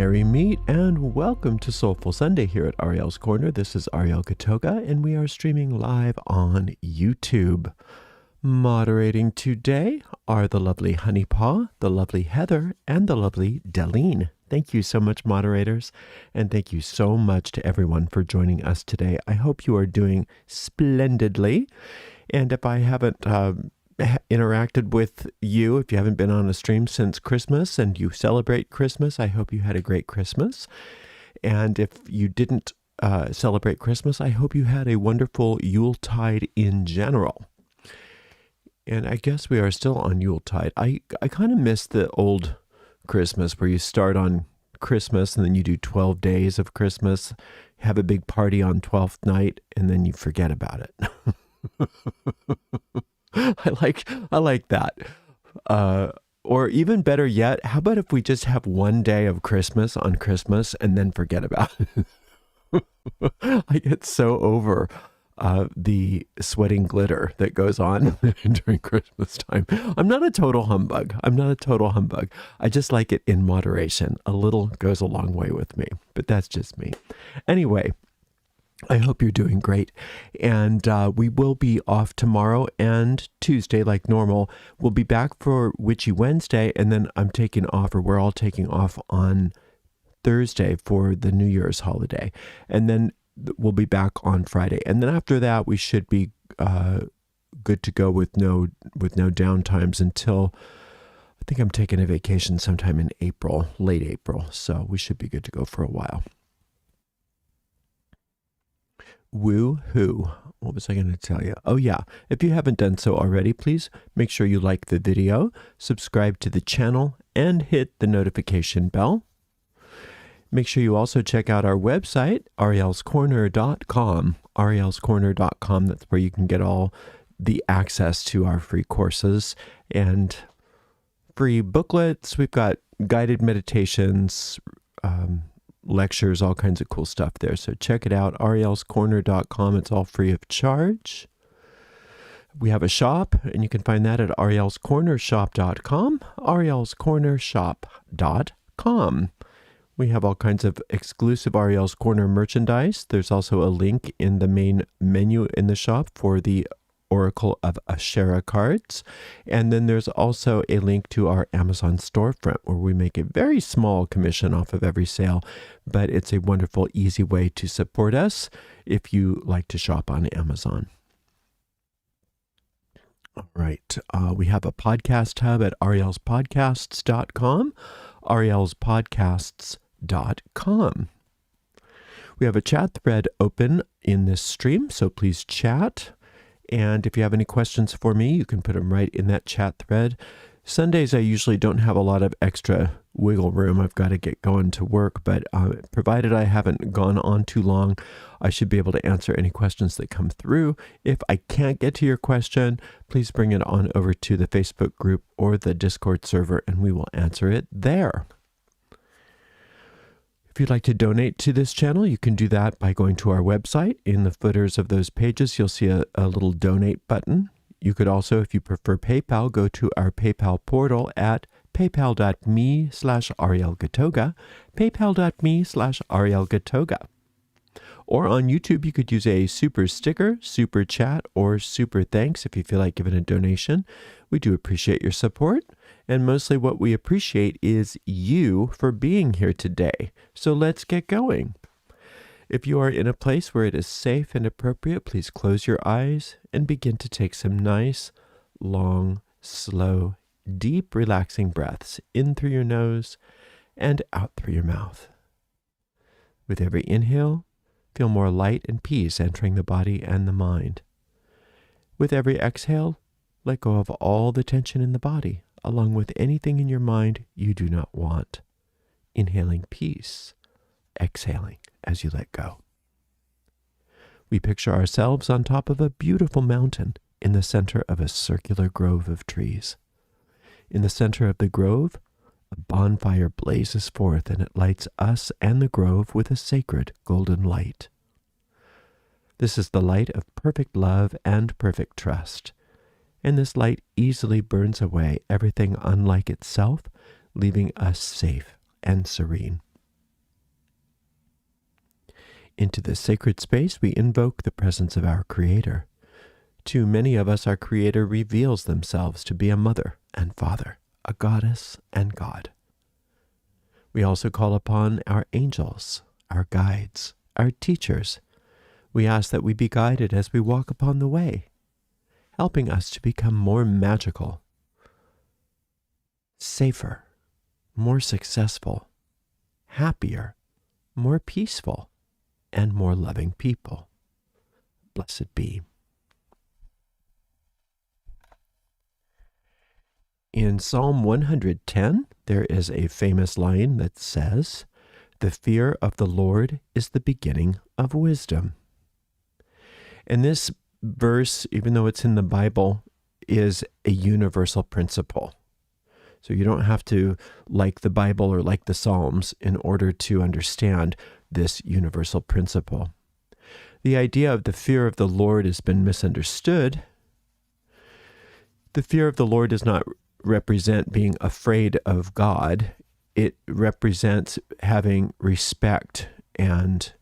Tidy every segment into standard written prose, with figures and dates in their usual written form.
Merry meet and welcome to Soulful Sunday here at Ariel's Corner. This is Ariel Gatoga and we are streaming live on YouTube. Moderating today are the lovely Honey Paw, the lovely Heather, and the lovely Deline. Thank you so much, moderators, and thank you so much to everyone for joining us today. I hope you are doing splendidly, and if I haven't interacted with you, if you haven't been on a stream since Christmas and you celebrate Christmas, I hope you had a great Christmas. And if you didn't celebrate Christmas, I hope you had a wonderful Yuletide in general. And I guess we are still on Yuletide. I kind of miss the old Christmas where you start on Christmas and then you do 12 days of Christmas, have a big party on 12th night, and then you forget about it. I like that. Or even better yet, how about if we just have one day of Christmas on Christmas and then forget about it? I get so over the sweating glitter that goes on during Christmas time. I'm not a total humbug. I just like it in moderation. A little goes a long way with me, but that's just me. Anyway, I hope you're doing great, and we will be off tomorrow and Tuesday like normal. We'll be back for Witchy Wednesday, and then we're all taking off on Thursday for the New Year's holiday, and then we'll be back on Friday. And then after that, we should be good to go with no downtimes until I think I'm taking a vacation sometime in April, late April, so we should be good to go for a while. Woo-hoo. What was I going to tell you? Oh yeah, if you haven't done so already, please make sure you like the video, subscribe to the channel, and hit the notification bell. Make sure you also check out our website, arielscorner.com. arielscorner.com, that's where you can get all the access to our free courses and free booklets. We've got guided meditations, lectures, all kinds of cool stuff there. So check it out, arielscorner.com. It's all free of charge. We have a shop, and you can find that at arielscornershop.com, arielscornershop.com. We have all kinds of exclusive Ariel's Corner merchandise. There's also a link in the main menu in the shop for the Oracle of Asherah cards. And then there's also a link to our Amazon storefront where we make a very small commission off of every sale, but it's a wonderful, easy way to support us if you like to shop on Amazon. All right. We have a podcast hub at arielspodcasts.com, arielspodcasts.com. We have a chat thread open in this stream, so please chat. And if you have any questions for me, you can put them right in that chat thread. Sundays, I usually don't have a lot of extra wiggle room. I've got to get going to work, but provided I haven't gone on too long, I should be able to answer any questions that come through. If I can't get to your question, please bring it on over to the Facebook group or the Discord server, and we will answer it there. If you'd like to donate to this channel, you can do that by going to our website. In the footers of those pages, you'll see a little donate button. You could also, if you prefer PayPal, go to our PayPal portal at paypal.me/arielgatoga, paypal.me/arielgatoga. Or on YouTube, you could use a super sticker, super chat, or super thanks if you feel like giving a donation. We do appreciate your support. And mostly what we appreciate is you for being here today. So let's get going. If you are in a place where it is safe and appropriate, please close your eyes and begin to take some nice, long, slow, deep, relaxing breaths in through your nose and out through your mouth. With every inhale, feel more light and peace entering the body and the mind. With every exhale, let go of all the tension in the body, along with anything in your mind you do not want. Inhaling peace, exhaling as you let go. We picture ourselves on top of a beautiful mountain in the center of a circular grove of trees. In the center of the grove, a bonfire blazes forth and it lights us and the grove with a sacred golden light. This is the light of perfect love and perfect trust, and this light easily burns away everything unlike itself, leaving us safe and serene. Into this sacred space, we invoke the presence of our Creator. To many of us, our Creator reveals themselves to be a mother and father, a goddess and God. We also call upon our angels, our guides, our teachers. We ask that we be guided as we walk upon the way, helping us to become more magical, safer, more successful, happier, more peaceful, and more loving people. Blessed be. In Psalm 110, there is a famous line that says, "The fear of the Lord is the beginning of wisdom." And this verse, even though it's in the Bible, is a universal principle. So you don't have to like the Bible or like the Psalms in order to understand this universal principle. The idea of the fear of the Lord has been misunderstood. The fear of the Lord does not represent being afraid of God. It represents having respect and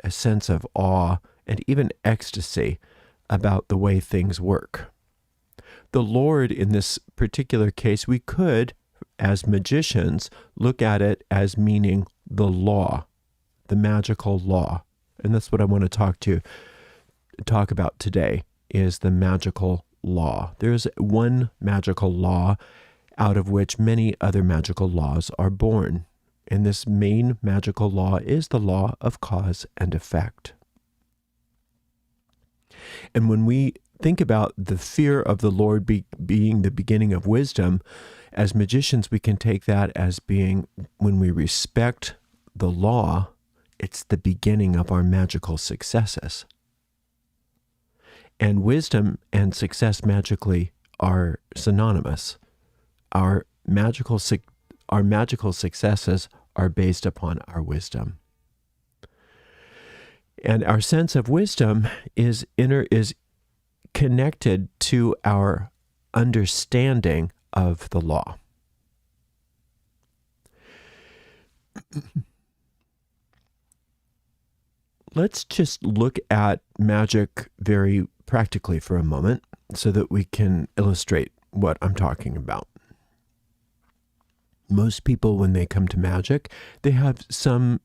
a sense of awe and even ecstasy about the way things work. The Lord, in this particular case, we could, as magicians, look at it as meaning the law, the magical law. And that's what I want to talk about today, is the magical law. There's one magical law out of which many other magical laws are born. And this main magical law is the law of cause and effect. And when we think about the fear of the Lord being the beginning of wisdom, as magicians, we can take that as being, when we respect the law, it's the beginning of our magical successes. And wisdom and success magically are synonymous. Our magical successes are based upon our wisdom. And our sense of wisdom is connected to our understanding of the law. Let's just look at magic very practically for a moment so that we can illustrate what I'm talking about. Most people, when they come to magic, they have some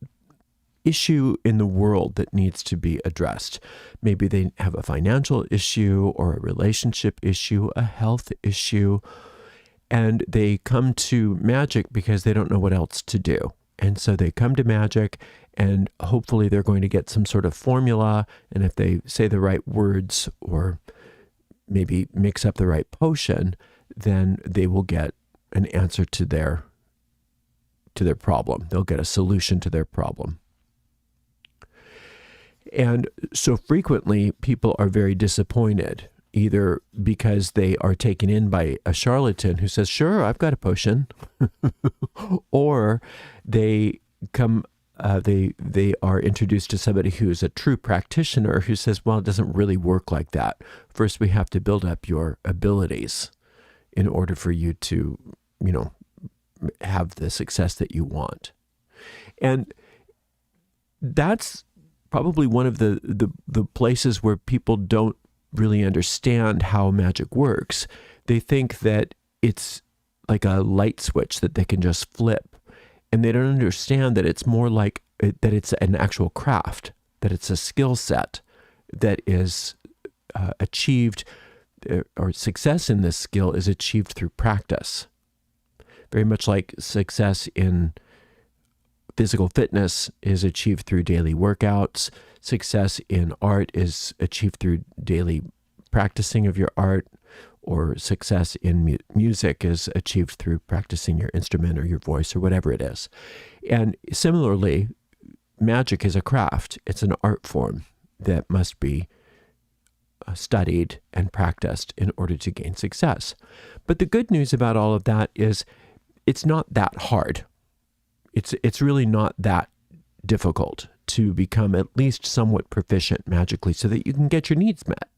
issue in the world that needs to be addressed. Maybe they have a financial issue or a relationship issue, a health issue, and they come to magic because they don't know what else to do. And so they come to magic, and hopefully they're going to get some sort of formula, and if they say the right words or maybe mix up the right potion, then they will get an answer to their problem. They'll get a solution to their problem. And so frequently people are very disappointed, either because they are taken in by a charlatan who says, "Sure, I've got a potion," or they are introduced to somebody who's a true practitioner who says, "Well, it doesn't really work like that. First, we have to build up your abilities in order for you to, have the success that you want." And that's probably one of the places where people don't really understand how magic works. They think that it's like a light switch that they can just flip. And they don't understand that it's more like that it's an actual craft, that it's a skill set that is achieved, or success in this skill is achieved through practice. Very much like success in physical fitness is achieved through daily workouts. Success in art is achieved through daily practicing of your art, or success in music is achieved through practicing your instrument or your voice or whatever it is. And similarly, magic is a craft. It's an art form that must be studied and practiced in order to gain success. But the good news about all of that is it's not that hard. It's really not that difficult to become at least somewhat proficient magically so that you can get your needs met.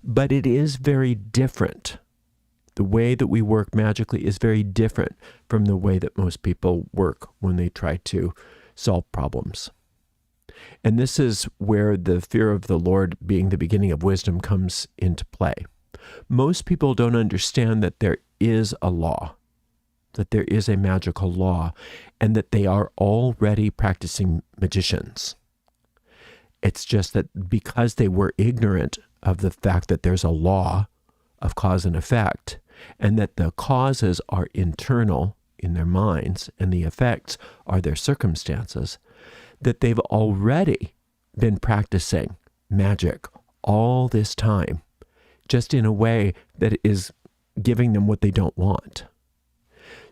But it is very different. The way that we work magically is very different from the way that most people work when they try to solve problems. And this is where the fear of the Lord, being the beginning of wisdom, comes into play. Most people don't understand that there is a law, that there is a magical law, and that they are already practicing magicians. It's just that because they were ignorant of the fact that there's a law of cause and effect, and that the causes are internal in their minds and the effects are their circumstances, that they've already been practicing magic all this time, just in a way that is giving them what they don't want.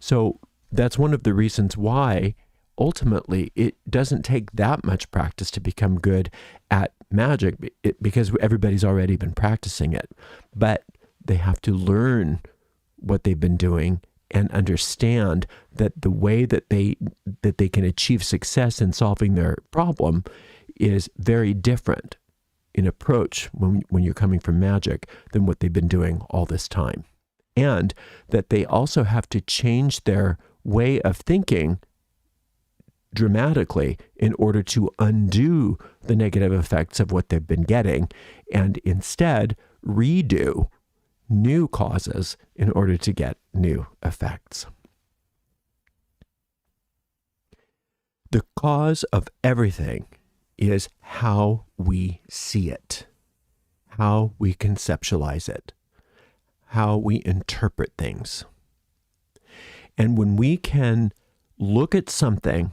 So that's one of the reasons why ultimately it doesn't take that much practice to become good at magic, because everybody's already been practicing it. But they have to learn what they've been doing and understand that the way that they can achieve success in solving their problem is very different in approach when you're coming from magic than what they've been doing all this time. And that they also have to change their way of thinking dramatically in order to undo the negative effects of what they've been getting, and instead redo new causes in order to get new effects. The cause of everything is how we see it, how we conceptualize it, how we interpret things. And when we can look at something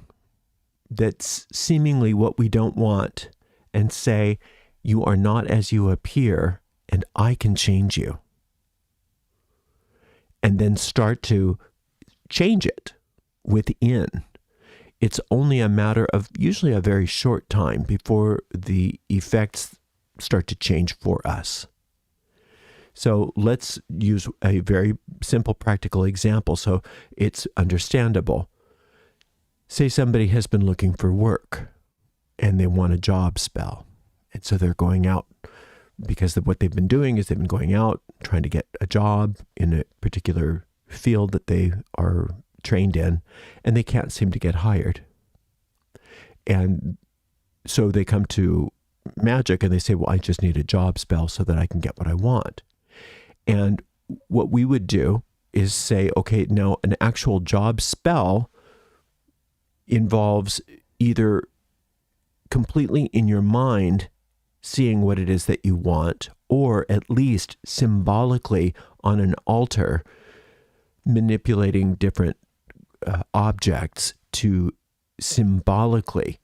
that's seemingly what we don't want and say, you are not as you appear, and I can change you, and then start to change it within, it's only a matter of usually a very short time before the effects start to change for us. So let's use a very simple practical example so it's understandable. Say somebody has been looking for work and they want a job spell. And so they're going out because what they've been doing is they've been going out trying to get a job in a particular field that they are trained in, and they can't seem to get hired. And so they come to magic and they say, well, I just need a job spell so that I can get what I want. And what we would do is say, okay, now an actual job spell involves either completely in your mind seeing what it is that you want, or at least symbolically on an altar manipulating different objects to symbolically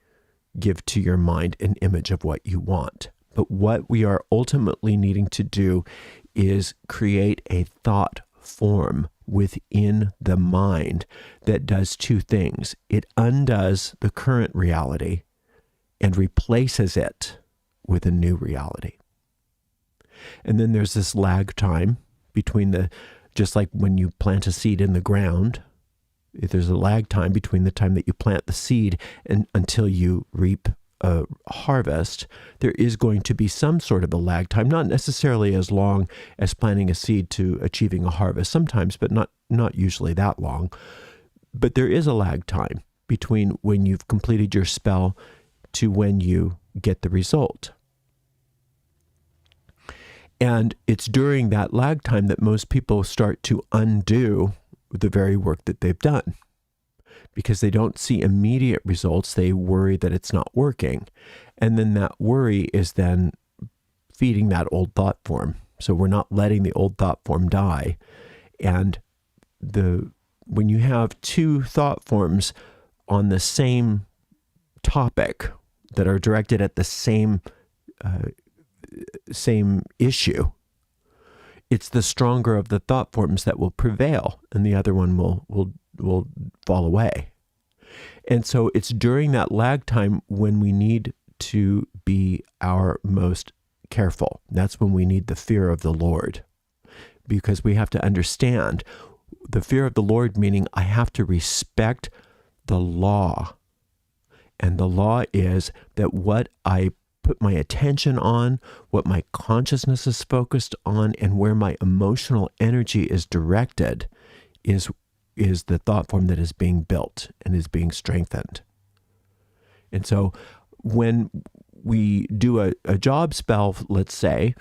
give to your mind an image of what you want. But what we are ultimately needing to do is create a thought form within the mind that does two things. It undoes the current reality and replaces it with a new reality. And then there's this lag time between just like when you plant a seed in the ground, there's a lag time between the time that you plant the seed and until you reap a harvest. There is going to be some sort of a lag time, not necessarily as long as planting a seed to achieving a harvest sometimes, but not usually that long. But there is a lag time between when you've completed your spell to when you get the result. And it's during that lag time that most people start to undo the very work that they've done. Because they don't see immediate results, they worry that it's not working. And then that worry is then feeding that old thought form. So we're not letting the old thought form die. And when you have two thought forms on the same topic that are directed at the same issue, it's the stronger of the thought forms that will prevail, and the other one will fall away. And so it's during that lag time when we need to be our most careful. That's when we need the fear of the Lord, because we have to understand the fear of the Lord, meaning I have to respect the law. And the law is that what I put my attention on, what my consciousness is focused on, and where my emotional energy is directed is the thought form that is being built and is being strengthened. And so when we do a job spell, let's say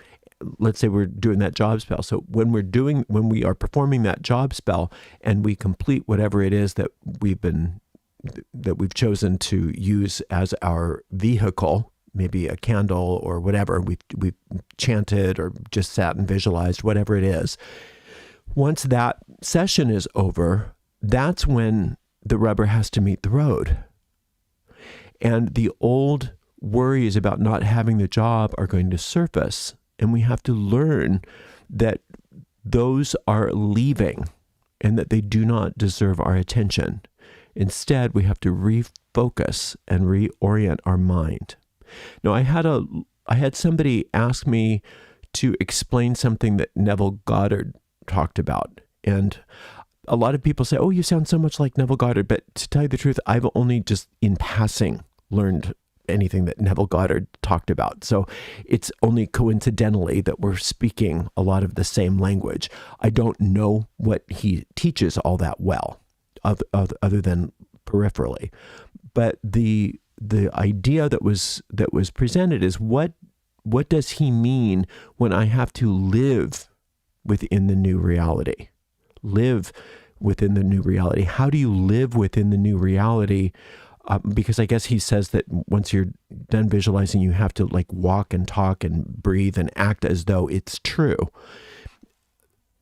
we're doing that job spell. So when we are performing that job spell and we complete whatever it is that we've chosen to use as our vehicle, maybe a candle or whatever, we've chanted or just sat and visualized, whatever it is. Once that session is over, that's when the rubber has to meet the road. And the old worries about not having the job are going to surface. And we have to learn that those are leaving and that they do not deserve our attention. Instead, we have to refocus and reorient our mind. Now, I had somebody ask me to explain something that Neville Goddard talked about. And a lot of people say, oh, you sound so much like Neville Goddard. But to tell you the truth, I've only just in passing learned anything that Neville Goddard talked about. So it's only coincidentally that we're speaking a lot of the same language. I don't know what he teaches all that well, other than peripherally. But the idea that was presented is what does he mean when I have to live within the new reality? Live within the new reality. How do you live within the new reality? Because I guess he says that once you're done visualizing, you have to like walk and talk and breathe and act as though it's true.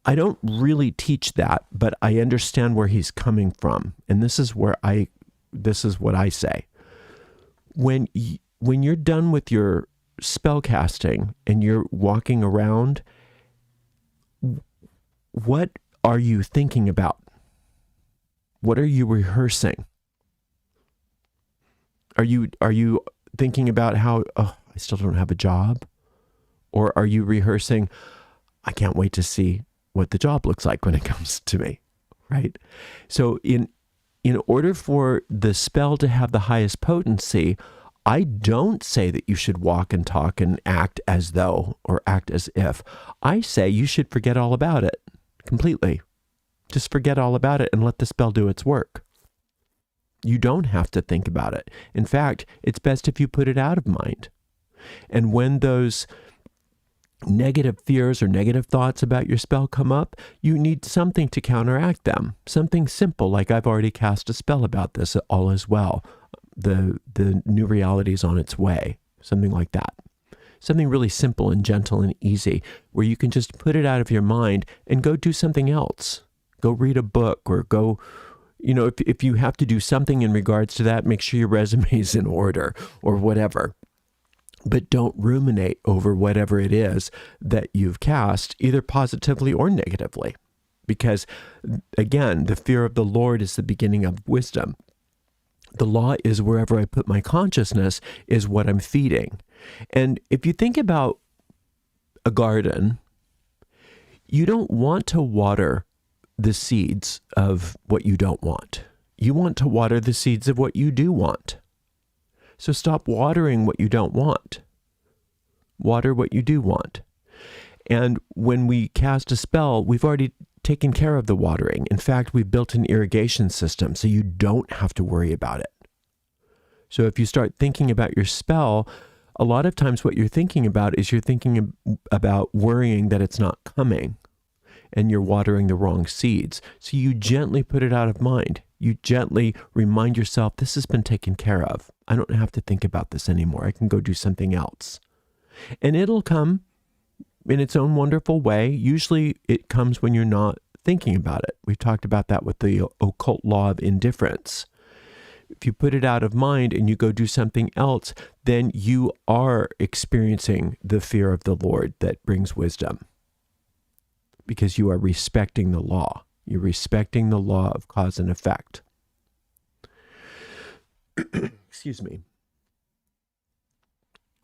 I don't really teach that, but I understand where he's coming from. And this is what I say. When you're done with your spell casting and you're walking around, what are you thinking about? What are you rehearsing? Are you thinking about how, I still don't have a job? Or are you rehearsing, I can't wait to see what the job looks like when it comes to me, right? So in order for the spell to have the highest potency, I don't say that you should walk and talk and act as though or act as if. I say you should forget all about it completely. Just forget all about it and let the spell do its work. You don't have to think about it. In fact, it's best if you put it out of mind. And when those negative fears or negative thoughts about your spell come up, you need something to counteract them. Something simple, like I've already cast a spell about this, all is well. The new reality is on its way. Something like that. Something really simple and gentle and easy, where you can just put it out of your mind and go do something else. Go read a book or go, if you have to do something in regards to that, make sure your resume is in order or whatever. But don't ruminate over whatever it is that you've cast, either positively or negatively. Because, again, the fear of the Lord is the beginning of wisdom. The law is wherever I put my consciousness is what I'm feeding. And if you think about a garden, you don't want to water the seeds of what you don't want. You want to water the seeds of what you do want. So stop watering what you don't want. Water what you do want. And when we cast a spell, we've already taken care of the watering. In fact, we've built an irrigation system so you don't have to worry about it. So if you start thinking about your spell, a lot of times what you're thinking about is you're thinking about worrying that it's not coming and you're watering the wrong seeds. So you gently put it out of mind. You gently remind yourself, this has been taken care of. I don't have to think about this anymore. I can go do something else. And it'll come in its own wonderful way. Usually it comes when you're not thinking about it. We've talked about that with the occult law of indifference. If you put it out of mind and you go do something else, then you are experiencing the fear of the Lord that brings wisdom. Because you are respecting the law. You're respecting the law of cause and effect. Excuse me.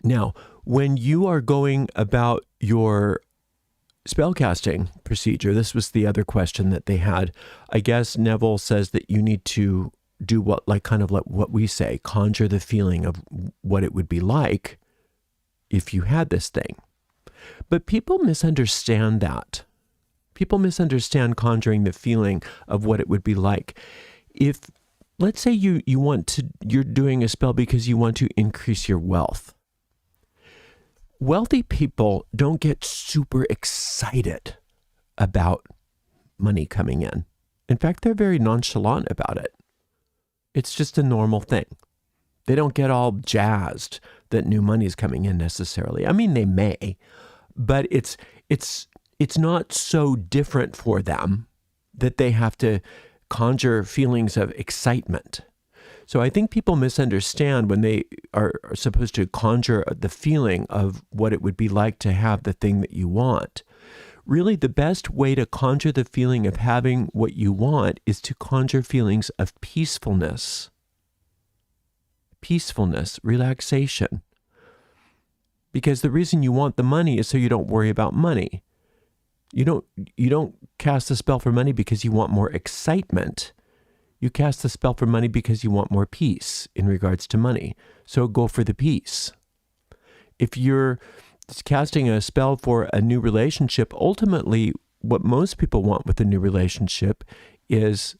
Now, when you are going about your spellcasting procedure, this was the other question that they had. I guess Neville says that you need to do what we say, conjure the feeling of what it would be like if you had this thing. But people misunderstand that. People misunderstand conjuring the feeling of what it would be like. If let's say you're doing a spell because you want to increase your wealth. Wealthy people don't get super excited about money coming in. In fact, they're very nonchalant about it. It's just a normal thing. They don't get all jazzed that new money is coming in necessarily. I mean, they may, but it's not so different for them that they have to conjure feelings of excitement. So I think people misunderstand when they are supposed to conjure the feeling of what it would be like to have the thing that you want. Really, the best way to conjure the feeling of having what you want is to conjure feelings of peacefulness. Peacefulness, relaxation. Because the reason you want the money is so you don't worry about money. You don't cast the spell for money because you want more excitement. You cast the spell for money because you want more peace in regards to money. So go for the peace. If you're casting a spell for a new relationship, ultimately what most people want with a new relationship is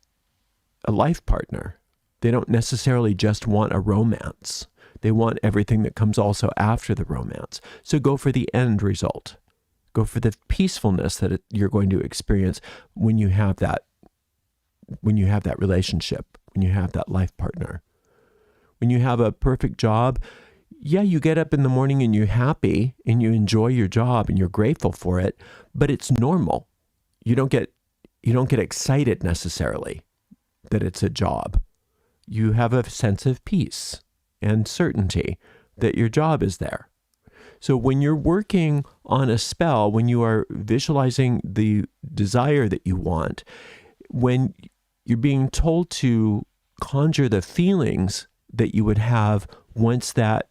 a life partner. They don't necessarily just want a romance. They want everything that comes also after the romance. So go for the end result. Go for the peacefulness that you're going to experience when you have that relationship, when you have that life partner. When you have a perfect job, yeah, you get up in the morning and you're happy and you enjoy your job and you're grateful for it, but it's normal. You don't get excited necessarily that it's a job. You have a sense of peace and certainty that your job is there. So when you're working on a spell, when you are visualizing the desire that you want, when you're being told to conjure the feelings that you would have once that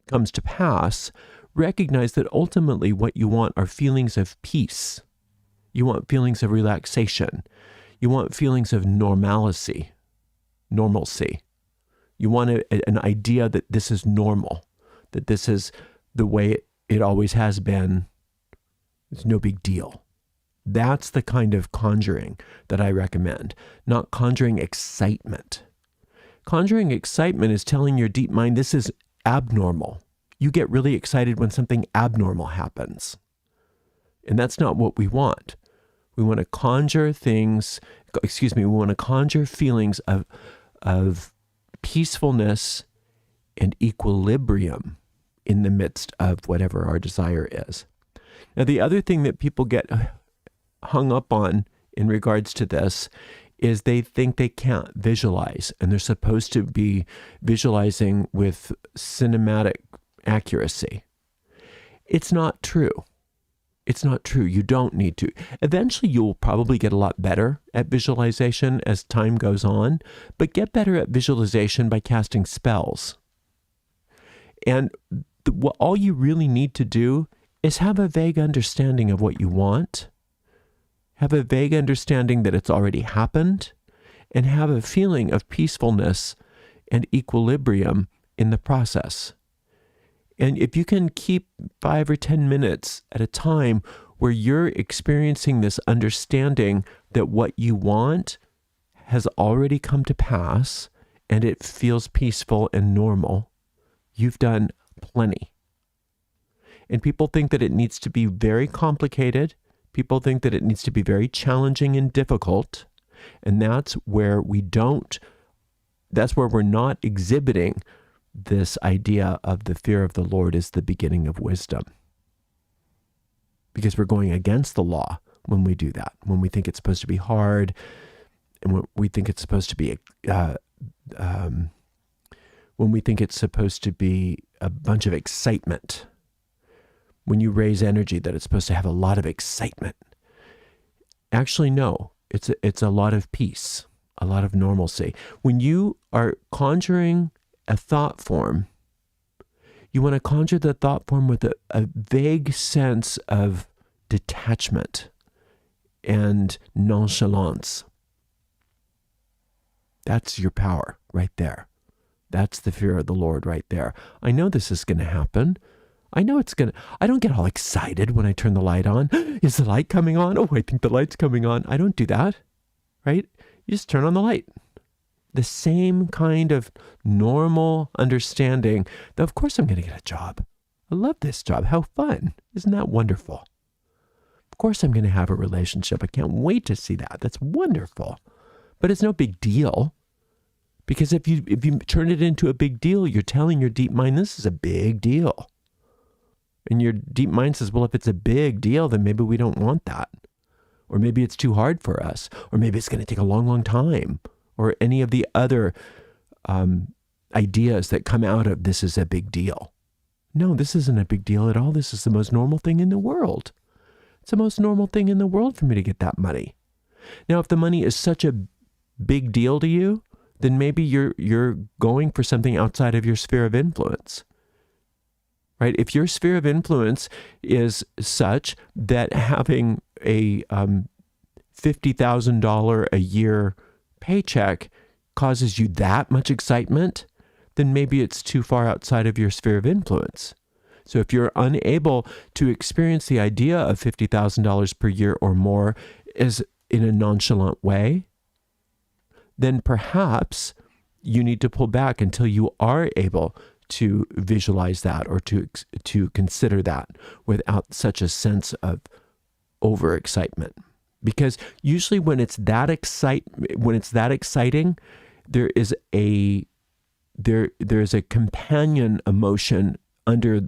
comes to pass, recognize that ultimately what you want are feelings of peace. You want feelings of relaxation. You want feelings of normalcy. You want an idea that this is normal, that this is the way it always has been. It's no big deal. That's the kind of conjuring that I recommend, not conjuring excitement. Conjuring excitement is telling your deep mind this is abnormal. You get really excited when something abnormal happens. And that's not what we want. We want to conjure we want to conjure feelings of peacefulness and equilibrium in the midst of whatever our desire is. Now, the other thing that people get hung up on in regards to this is they think they can't visualize, and they're supposed to be visualizing with cinematic accuracy. It's not true. It's not true. You don't need to. Eventually, you'll probably get a lot better at visualization as time goes on, but get better at visualization by casting spells. And all you really need to do is have a vague understanding of what you want, have a vague understanding that it's already happened, and have a feeling of peacefulness and equilibrium in the process. And if you can keep 5 or 10 minutes at a time where you're experiencing this understanding that what you want has already come to pass and it feels peaceful and normal, you've done plenty. And people think that it needs to be very complicated. People think that it needs to be very challenging and difficult. And that's where we're not exhibiting this idea of the fear of the Lord is the beginning of wisdom. Because we're going against the law when we do that, when we think it's supposed to be hard, and when we think it's supposed to be a bunch of excitement. When you raise energy, that it's supposed to have a lot of excitement. Actually, no, it's a lot of peace, a lot of normalcy. When you are conjuring a thought form, you want to conjure the thought form with a vague sense of detachment and nonchalance. That's your power right there. That's the fear of the Lord right there. I know this is going to happen. I don't get all excited when I turn the light on. Is the light coming on? Oh, I think the light's coming on. I don't do that, right? You just turn on the light. The same kind of normal understanding that, of course, I'm going to get a job. I love this job. How fun. Isn't that wonderful? Of course, I'm going to have a relationship. I can't wait to see that. That's wonderful. But it's no big deal. Because if you turn it into a big deal, you're telling your deep mind, this is a big deal. And your deep mind says, well, if it's a big deal, then maybe we don't want that. Or maybe it's too hard for us. Or maybe it's going to take a long, long time. Or any of the other ideas that come out of this is a big deal. No, this isn't a big deal at all. This is the most normal thing in the world. It's the most normal thing in the world for me to get that money. Now, if the money is such a big deal to you, then maybe you're going for something outside of your sphere of influence. Right? If your sphere of influence is such that having a $50,000 a year paycheck causes you that much excitement, then maybe it's too far outside of your sphere of influence. So if you're unable to experience the idea of $50,000 per year or more as in a nonchalant way, then perhaps you need to pull back until you are able to visualize that or to consider that without such a sense of overexcitement. Because usually when it's that exciting, there is a companion emotion under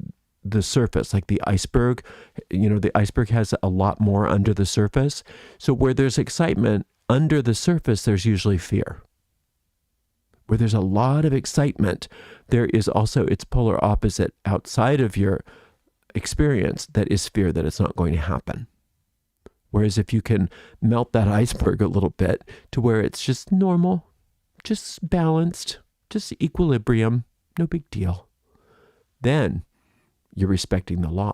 the surface, like the iceberg. The iceberg has a lot more under the surface. So where there's excitement under the surface, there's usually fear. Where there's a lot of excitement, there is also its polar opposite outside of your experience, that is fear that it's not going to happen. Whereas if you can melt that iceberg a little bit to where it's just normal, just balanced, just equilibrium, no big deal, then you're respecting the law.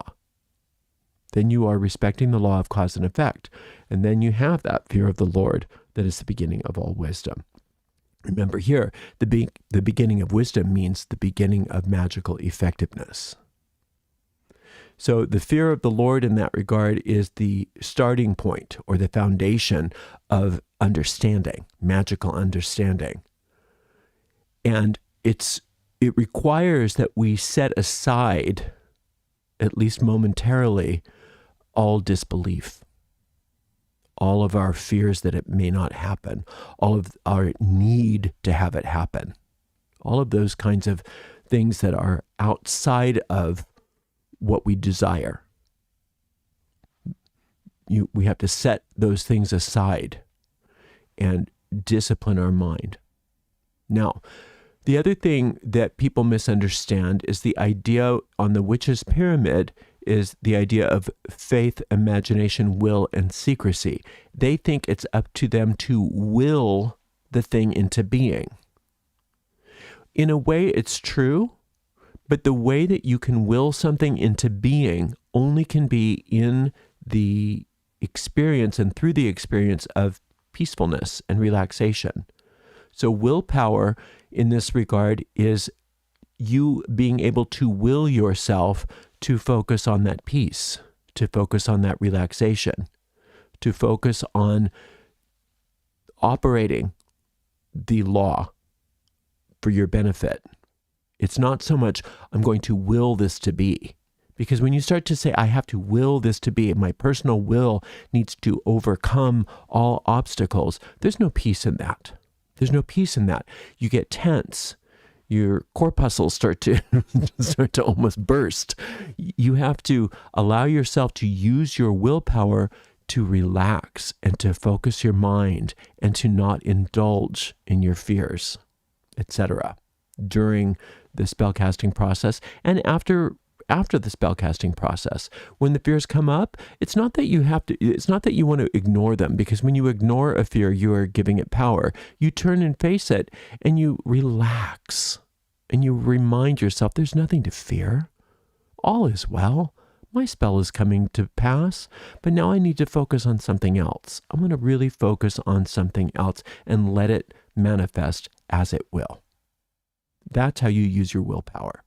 Then you are respecting the law of cause and effect. And then you have that fear of the Lord that is the beginning of all wisdom. Remember here, the beginning of wisdom means the beginning of magical effectiveness. So the fear of the Lord in that regard is the starting point or the foundation of understanding, magical understanding. And it requires that we set aside, at least momentarily, all disbelief, all of our fears that it may not happen, all of our need to have it happen, all of those kinds of things that are outside of what we desire. We have to set those things aside and discipline our mind. Now, the other thing that people misunderstand is the idea on the witch's pyramid is the idea of faith, imagination, will, and secrecy. They think it's up to them to will the thing into being. In a way, it's true, but the way that you can will something into being only can be in the experience and through the experience of peacefulness and relaxation. So willpower in this regard is you being able to will yourself to focus on that peace, to focus on that relaxation, to focus on operating the law for your benefit. It's not so much, I'm going to will this to be. Because when you start to say, I have to will this to be, my personal will needs to overcome all obstacles, there's no peace in that. There's no peace in that. You get tense. Your corpuscles start to almost burst. You have to allow yourself to use your willpower to relax and to focus your mind and to not indulge in your fears, etc. during the spellcasting process and after the spellcasting process. When the fears come up, it's not that you want to ignore them, because when you ignore a fear, you are giving it power. You turn and face it and you relax and you remind yourself there's nothing to fear. All is well. My spell is coming to pass, but now I need to focus on something else. I'm going to really focus on something else and let it manifest as it will. That's how you use your willpower.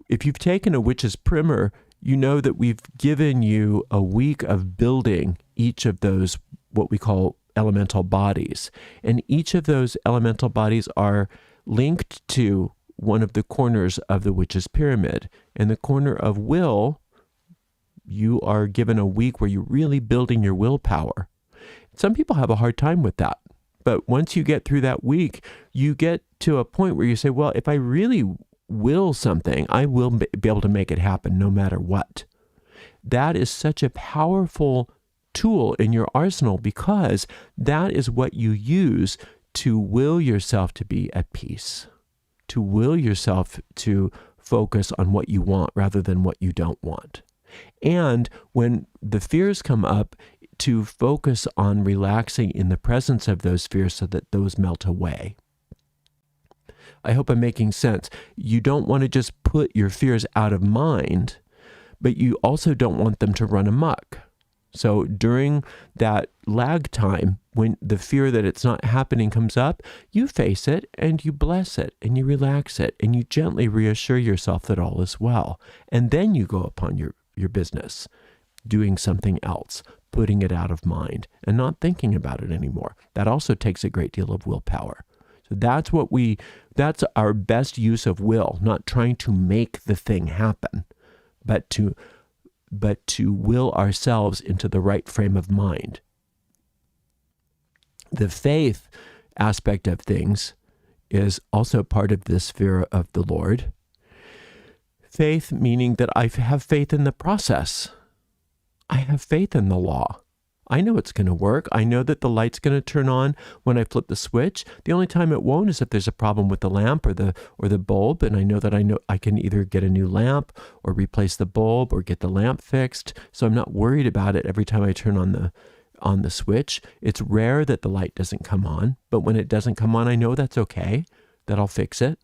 If you've taken a witch's primer, you know that we've given you a week of building each of those, what we call elemental bodies. And each of those elemental bodies are linked to one of the corners of the witch's pyramid. In the corner of will, you are given a week where you're really building your willpower. Some people have a hard time with that. But once you get through that week, you get to a point where you say, well, if I really will something, I will be able to make it happen no matter what. That is such a powerful tool in your arsenal, because that is what you use to will yourself to be at peace, to will yourself to focus on what you want rather than what you don't want. And when the fears come up, to focus on relaxing in the presence of those fears so that those melt away. I hope I'm making sense. You don't want to just put your fears out of mind, but you also don't want them to run amok. So during that lag time, when the fear that it's not happening comes up, you face it and you bless it and you relax it and you gently reassure yourself that all is well. And then you go upon your business, doing something else, putting it out of mind and not thinking about it anymore. That also takes a great deal of willpower. So that's our best use of will, not trying to make the thing happen, but to will ourselves into the right frame of mind. The faith aspect of things is also part of this fear of the Lord. Faith meaning that I have faith in the process. I have faith in the law. I know it's going to work. I know that the light's going to turn on when I flip the switch. The only time it won't is if there's a problem with the lamp or the bulb, and I know I can either get a new lamp or replace the bulb or get the lamp fixed. So I'm not worried about it every time I turn on the switch. It's rare that the light doesn't come on, but when it doesn't come on, I know that's okay, that I'll fix it.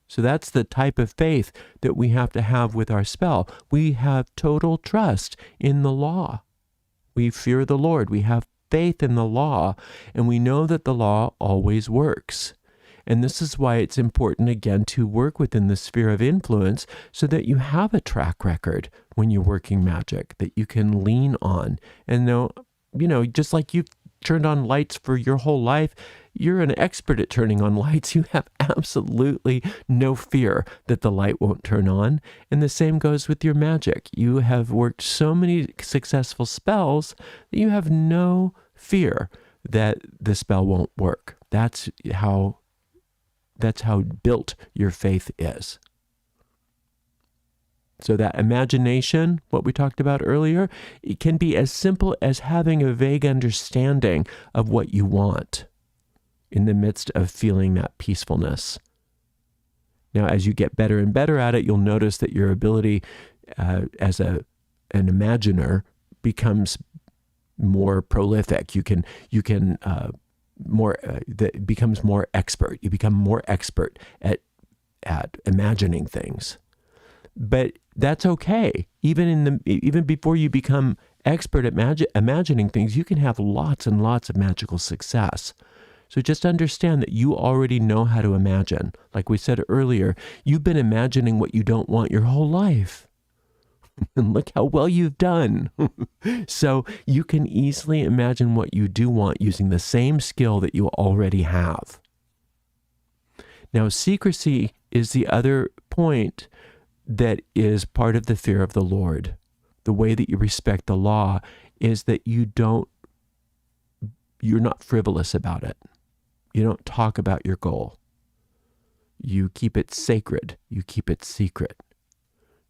So that's the type of faith that we have to have with our spell. We have total trust in the law. We fear the Lord. We have faith in the law, and we know that the law always works. And this is why it's important, again, to work within the sphere of influence so that you have a track record when you're working magic that you can lean on. And just like you've turned on lights for your whole life, you're an expert at turning on lights. You have absolutely no fear that the light won't turn on. And the same goes with your magic. You have worked so many successful spells that you have no fear that the spell won't work. That's how built your faith is. So that imagination, what we talked about earlier, it can be as simple as having a vague understanding of what you want in the midst of feeling that peacefulness. Now, as you get better and better at it, you'll notice that your ability as an imaginer becomes more prolific. Becomes more expert. You become more expert at imagining things. But that's okay. Even before you become expert at imagining things, you can have lots and lots of magical success. So just understand that you already know how to imagine. Like we said earlier, you've been imagining what you don't want your whole life. And look how well you've done. So you can easily imagine what you do want using the same skill that you already have. Now, secrecy is the other point that is part of the fear of the Lord. The way that you respect the law is that you're not frivolous about it. You don't talk about your goal. You keep it sacred. You keep it secret.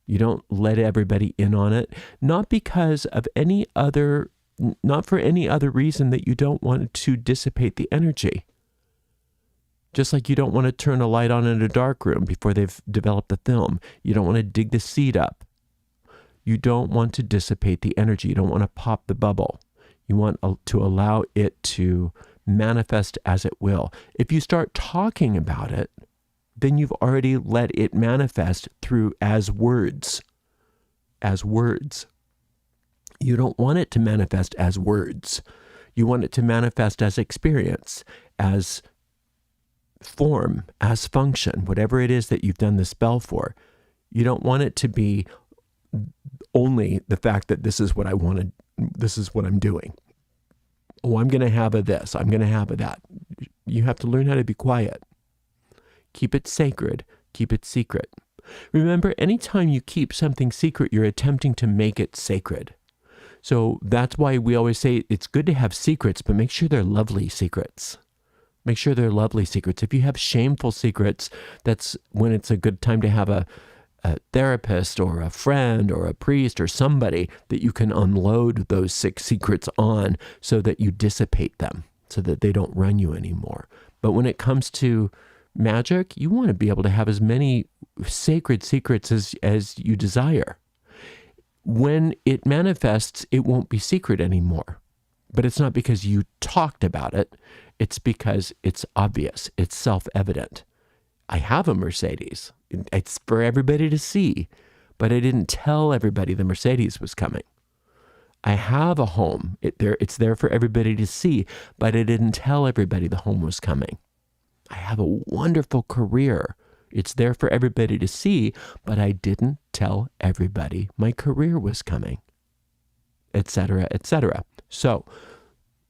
You don't let everybody in on it, not for any other reason that you don't want to dissipate the energy. Just like you don't want to turn a light on in a dark room before they've developed the film. You don't want to dig the seed up. You don't want to dissipate the energy. You don't want to pop the bubble. You want to allow it to manifest as it will. If you start talking about it, then you've already let it manifest as words. As words. You don't want it to manifest as words. You want it to manifest as experience, as form, as function, whatever it is that you've done the spell for. You don't want it to be only the fact that this is what I wanted, this is what I'm doing. Oh, I'm going to have a this. I'm going to have a that. You have to learn how to be quiet. Keep it sacred. Keep it secret. Remember, anytime you keep something secret, you're attempting to make it sacred. So that's why we always say it's good to have secrets, but make sure they're lovely secrets. Make sure they're lovely secrets. If you have shameful secrets, that's when it's a good time to have a therapist or a friend or a priest or somebody that you can unload those secrets on so that you dissipate them, so that they don't run you anymore. But when it comes to magic, you want to be able to have as many sacred secrets as you desire. When it manifests, it won't be secret anymore. But it's not because you talked about it. It's because it's obvious. It's self-evident. I have a Mercedes. It's for everybody to see. But I didn't tell everybody the Mercedes was coming. I have a home. It's there for everybody to see. But I didn't tell everybody the home was coming. I have a wonderful career. It's there for everybody to see, but I didn't tell everybody my career was coming, etc., etc. So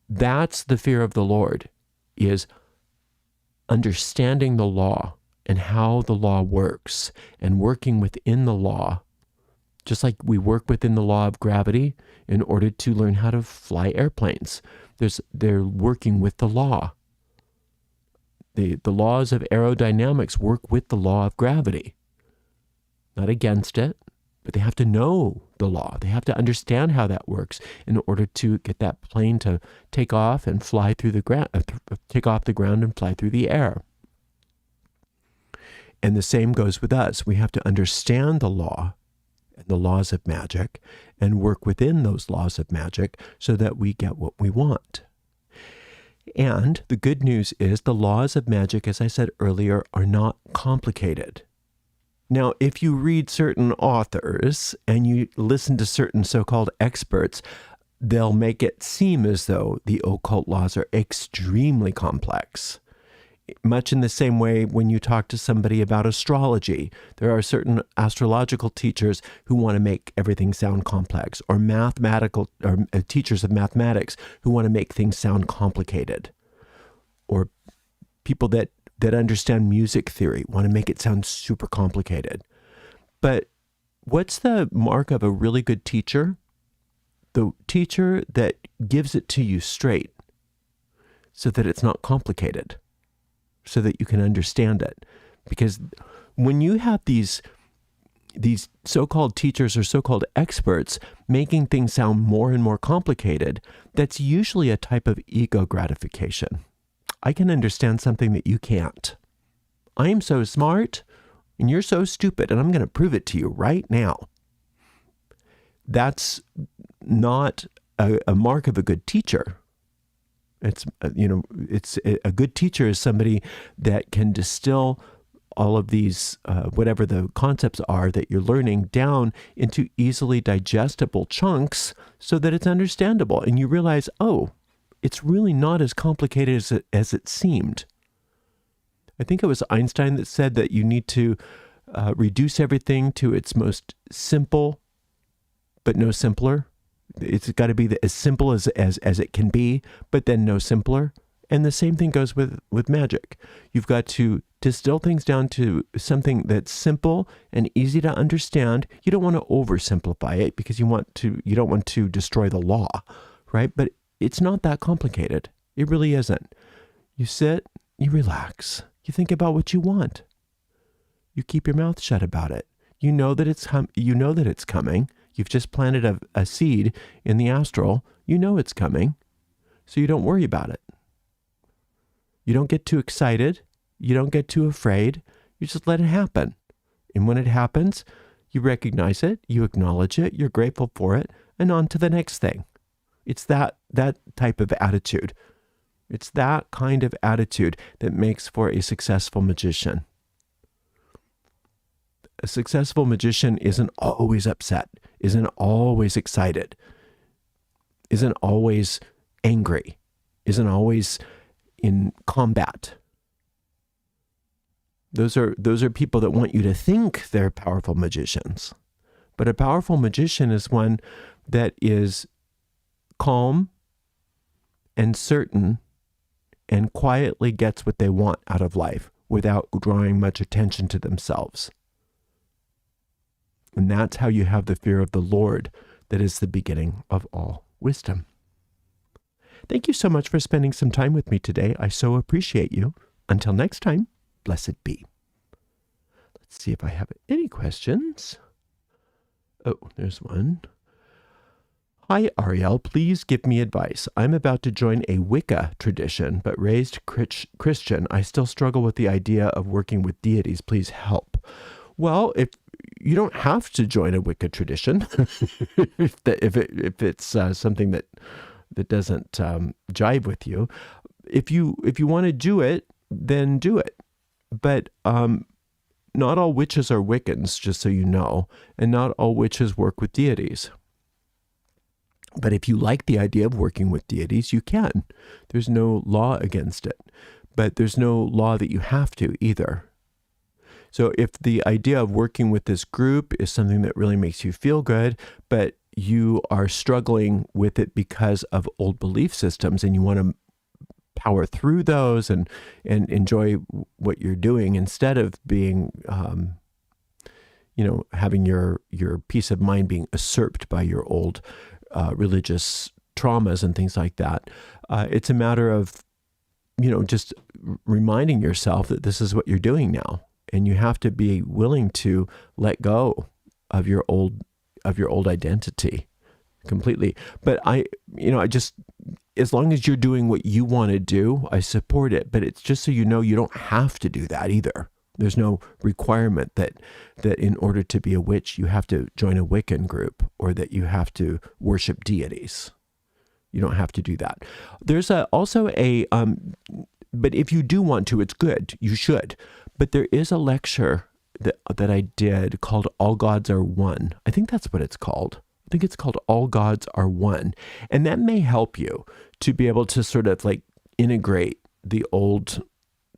that's the fear of the Lord, is understanding the law and how the law works and working within the law, just like we work within the law of gravity in order to learn how to fly airplanes. They're working with the law. The laws of aerodynamics work with the law of gravity, not against it, but they have to know the law. They have to understand how that works in order to get that plane to take off and fly through the ground, take off the ground and fly through the air. And the same goes with us. We have to understand the law and the laws of magic and work within those laws of magic so that we get what we want. And the good news is the laws of magic, as I said earlier, are not complicated. Now, if you read certain authors and you listen to certain so-called experts, they'll make it seem as though the occult laws are extremely complex. Much in the same way when you talk to somebody about astrology, there are certain astrological teachers who want to make everything sound complex, or mathematical or teachers of mathematics who want to make things sound complicated, or people that understand music theory want to make it sound super complicated. But what's the mark of a really good teacher? The teacher that gives it to you straight so that it's not complicated, so that you can understand it. Because when you have these so-called teachers or so-called experts making things sound more and more complicated, that's usually a type of ego gratification. I can understand something that you can't. I am so smart and you're so stupid, and I'm going to prove it to you right now. That's not a mark of a good teacher. It's a good teacher is somebody that can distill all of these, whatever the concepts are that you're learning, down into easily digestible chunks so that it's understandable. And you realize, oh, it's really not as complicated as it seemed. I think it was Einstein that said that you need to reduce everything to its most simple, but no simpler. It's got to be as simple as it can be, but then no simpler. And the same thing goes with magic. You've got to distill things down to something that's simple and easy to understand. You don't want to oversimplify it because you don't want to destroy the law, right? But it's not that complicated. It really isn't. You sit, you relax, you think about what you want. You keep your mouth shut about it. You know that it's coming. You've just planted a seed in the astral. You know it's coming, so you don't worry about it. You don't get too excited. You don't get too afraid. You just let it happen. And when it happens, you recognize it, you acknowledge it, you're grateful for it, and on to the next thing. It's that type of attitude. It's that kind of attitude that makes for a successful magician. A successful magician isn't always upset, isn't always excited, isn't always angry, isn't always in combat. Those are people that want you to think they're powerful magicians. But a powerful magician is one that is calm and certain and quietly gets what they want out of life without drawing much attention to themselves. And that's how you have the fear of the Lord that is the beginning of all wisdom. Thank you so much for spending some time with me today. I so appreciate you. Until next time, blessed be. Let's see if I have any questions. Oh, there's one. Hi, Ariel. Please give me advice. I'm about to join a Wicca tradition, but raised Christian. I still struggle with the idea of working with deities. Please help. Well, if you don't have to join a Wicca tradition, if it's something that doesn't jive with you, if you want to do it, then do it. But not all witches are Wiccans, just so you know, and not all witches work with deities. But if you like the idea of working with deities, you can. There's no law against it, but there's no law that you have to either. So if the idea of working with this group is something that really makes you feel good, but you are struggling with it because of old belief systems and you want to power through those and enjoy what you're doing instead of being, having your peace of mind being usurped by your old religious traumas and things like that. It's a matter of, just reminding yourself that this is what you're doing now. And you have to be willing to let go of your old identity completely. But I just, as long as you're doing what you want to do, I support it. But it's just so you know, you don't have to do that either. There's no requirement that in order to be a witch, you have to join a Wiccan group or that you have to worship deities. You don't have to do that. There's also but if you do want to, it's good. You should. But there is a lecture that I did called All Gods Are One. I think that's what it's called. I think it's called All Gods Are One. And that may help you to be able to sort of like integrate the old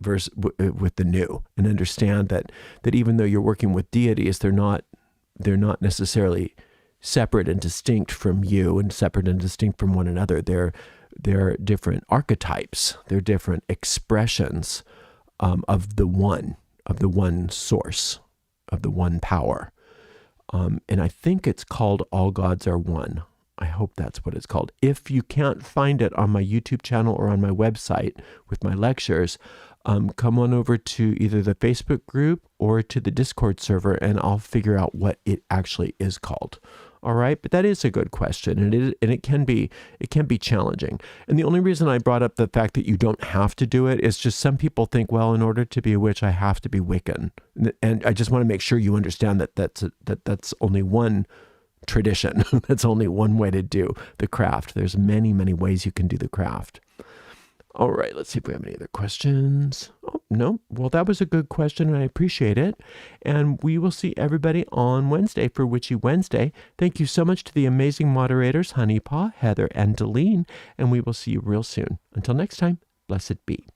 verse with the new and understand that even though you're working with deities, they're not necessarily separate and distinct from you and separate and distinct from one another. They're different archetypes. They're different expressions of the one source, of the one power. And I think it's called All Gods Are One. I hope that's what it's called. If you can't find it on my YouTube channel or on my website with my lectures, come on over to either the Facebook group or to the Discord server, and I'll figure out what it actually is called. All right, but that is a good question, and it can be challenging. And the only reason I brought up the fact that you don't have to do it is just some people think, well, in order to be a witch, I have to be Wiccan, and I just want to make sure you understand that that's only one tradition. That's only one way to do the craft. There's many, many ways you can do the craft. All right, let's see if we have any other questions. Oh, no. Well, that was a good question, and I appreciate it. And we will see everybody on Wednesday for Witchy Wednesday. Thank you so much to the amazing moderators, Honeypaw, Heather, and Deline, and we will see you real soon. Until next time, blessed be.